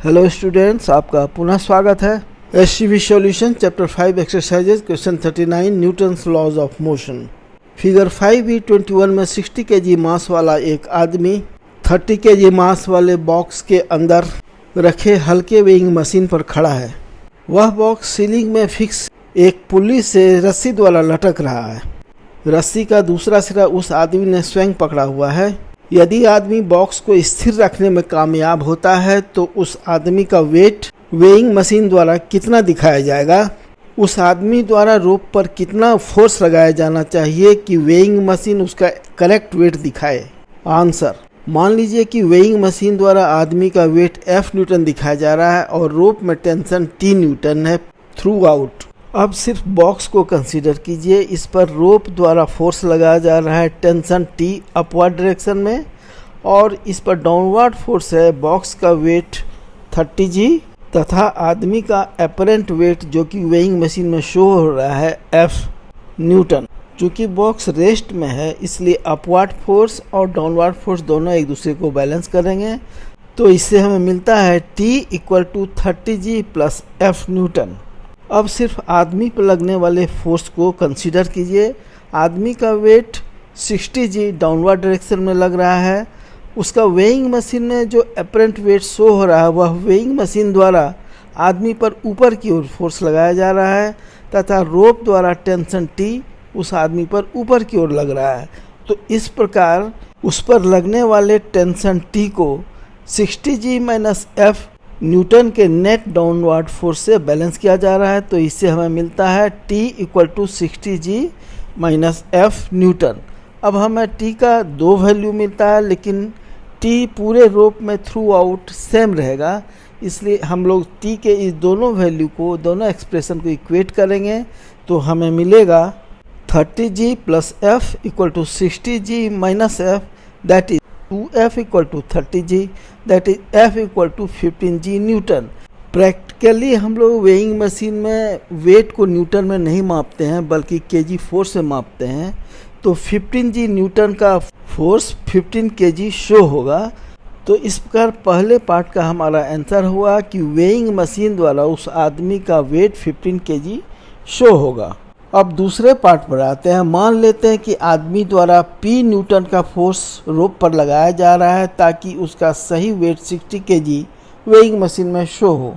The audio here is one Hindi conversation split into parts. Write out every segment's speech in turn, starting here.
हेलो स्टूडेंट्स, आपका पुनः स्वागत है। SCV solution chapter 5 exercises question 39 Newton's laws of motion. Figure 5E21 में 60 kg मास वाला एक आदमी 30 kg मास वाले बॉक्स के अंदर रखे हल्के वेइंग मशीन पर खड़ा है। वह बॉक्स सीलिंग में फिक्स एक पुल्ली से रस्सी द्वारा लटक रहा है। रस्सी का दूसरा सिरा उस आदमी ने स्वयं पकड़ा हुआ है। यदि आदमी बॉक्स को स्थिर रखने में कामयाब होता है तो उस आदमी का वेट वेइंग मशीन द्वारा कितना दिखाया जाएगा? उस आदमी द्वारा रोप पर कितना फोर्स लगाया जाना चाहिए कि वेइंग मशीन उसका करेक्ट वेट दिखाए? आंसर, मान लीजिए कि वेइंग मशीन द्वारा आदमी का वेट F न्यूटन दिखाया जा रहा है और रोप में टेंशन T न्यूटन है थ्रू आउट। अब सिर्फ बॉक्स को कंसीडर कीजिए। इस पर रोप द्वारा फोर्स लगाया जा रहा है टेंशन T अपवर्ड डायरेक्शन में, और इस पर डाउनवर्ड फोर्स है बॉक्स का वेट 30G तथा आदमी का अपरेंट वेट जो कि वेइंग मशीन में शो हो रहा है F न्यूटन। चूँकि बॉक्स रेस्ट में है इसलिए अपवर्ड फोर्स और डाउनवर्ड फोर्स दोनों एक दूसरे को बैलेंस करेंगे। तो इससे हमें मिलता है T = 30G + F न्यूटन। अब सिर्फ आदमी पर लगने वाले फोर्स को कंसीडर कीजिए। आदमी का वेट 60G डाउनवर्ड डायरेक्शन में लग रहा है। उसका वेइंग मशीन में जो अपरेंट वेट शो हो रहा है वह वेइंग मशीन द्वारा आदमी पर ऊपर की ओर फोर्स लगाया जा रहा है तथा रोप द्वारा टेंशन T उस आदमी पर ऊपर की ओर लग रहा है। तो इस प्रकार उस पर लगने वाले टेंशन T को 60G - F न्यूटन के नेट डाउनवर्ड फोर्स से बैलेंस किया जा रहा है। तो इससे हमें मिलता है T = 60G - F न्यूटन। अब हमें T का 2 वैल्यू मिलता है, लेकिन T पूरे रोप में थ्रू आउट सेम रहेगा। इसलिए हम लोग T के इस दोनों वैल्यू को, दोनों एक्सप्रेशन को इक्वेट करेंगे तो हमें मिलेगा 30G + F = 60G - F, that is 2F = 30G, that is F = 15G Newton. Practically हम लोग वेइंग मशीन में वेट को न्यूटन में नहीं मापते हैं बल्कि kg फोर्स से मापते हैं। तो 15G न्यूटन का फोर्स 15 kg शो होगा। तो इस प्रकार पहले पार्ट का हमारा आंसर हुआ कि वेइंग मशीन द्वारा उस आदमी का वेट 15 kg शो होगा। अब दूसरे पार्ट पर आते हैं। मान लेते हैं कि आदमी द्वारा P न्यूटन का फोर्स रोप पर लगाया जा रहा है ताकि उसका सही वेट 60 kg वेइंग मशीन में शो हो।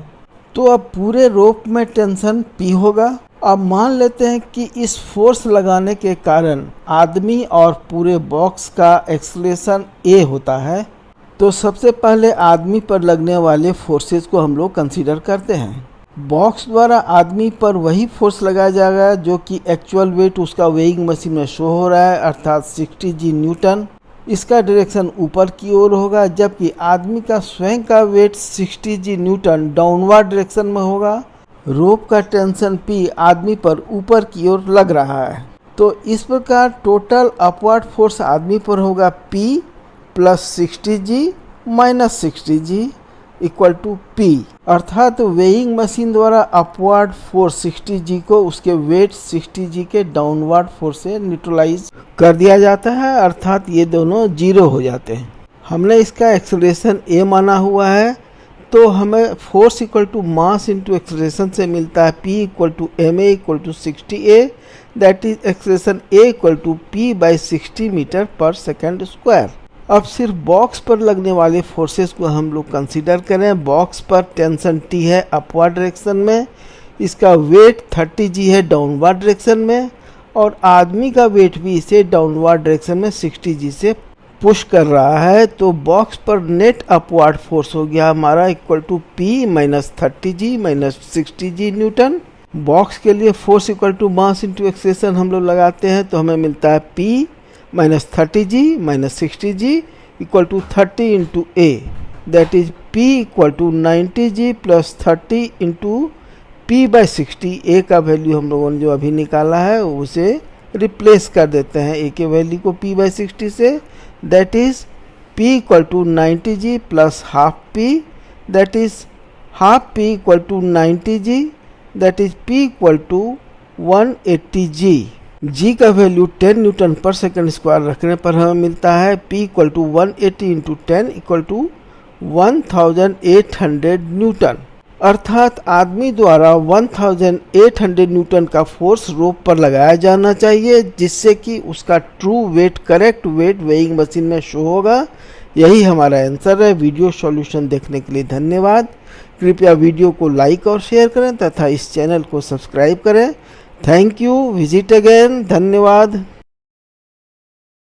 तो अब पूरे रोप में टेंशन P होगा। अब मान लेते हैं कि इस फोर्स लगाने के कारण आदमी और पूरे बॉक्स का एक्सेलरेशन A होता है। तो सबसे पहले आदमी पर लगने वाले फोर्सेस को हम लोग कंसीडर करते हैं। बॉक्स द्वारा आदमी पर वही फोर्स लगाया जाएगा जो कि एक्चुअल वेट उसका वेइंग मशीन में शो हो रहा है, अर्थात 60G न्यूटन। इसका डायरेक्शन ऊपर की ओर होगा, जबकि आदमी का स्वयं का wait 60G Newton downward direction में होगा। रोप का टेंशन P आदमी पर ऊपर की ओर लग रहा है। तो इस प्रकार टोटल अपवर्ड फोर्स आदमी पर होगा P + 60G - 60G = P, अर्थात वेइंग मशीन द्वारा अपवर्ड फोर्स 60G को उसके वेट 60G के डाउनवर्ड फोर्स से न्यूट्रलाइज कर दिया जाता है, अर्थात ये दोनों 0 हो जाते हैं। हमने इसका एक्सेलरेशन A माना हुआ है, तो हमें फोर्स = मास × एक्सेलरेशन से मिलता है P = ma = 60A, that is acceleration A = P/60 मीटर/सेकंड²। अब सिर्फ बॉक्स पर लगने वाले फोर्सेस को हम लोग कंसीडर करें। बॉक्स पर टेंशन T है अपवर्ड डायरेक्शन में, इसका वेट 30G है डाउनवर्ड डायरेक्शन में, और आदमी का वेट भी इसे डाउनवर्ड डायरेक्शन में 60G से पुश कर रहा है। तो बॉक्स पर नेट अपवर्ड फोर्स हो गया हमारा = P - 30G - 60G Newton. Box के लिए फोर्स = मास × एक्सेलरेशन हम लोग लगाते हैं तो हमें मिलता है P - 30G - 60G = 30 × A, that is P = 90G + 30 × P/60। A का वैल्यू हम लोगों ने जो अभी निकाला है उसे रिप्लेस कर देते हैं A के वैल्यू को P/60 से, that is P = 90G + ½ P, that is ½ P = 90G, that is P = 180G। G का वैल्यू 10 Nm/s² रखने पर हमें मिलता है P = 180 × 10 = 1800 न्यूटन, अर्थात आदमी द्वारा 1800 न्यूटन का फोर्स रोप पर लगाया जाना चाहिए, जिससे कि उसका true weight correct weight weighing machine में शो होगा। यही हमारा आंसर है। वीडियो सॉल्यूशन देखने के लिए धन्यवाद। कृपया वीडियो को लाइक और शेयर करें तथा इस चैनल को सब्सक्राइब करें। Thank you. Visit again. धन्यवाद।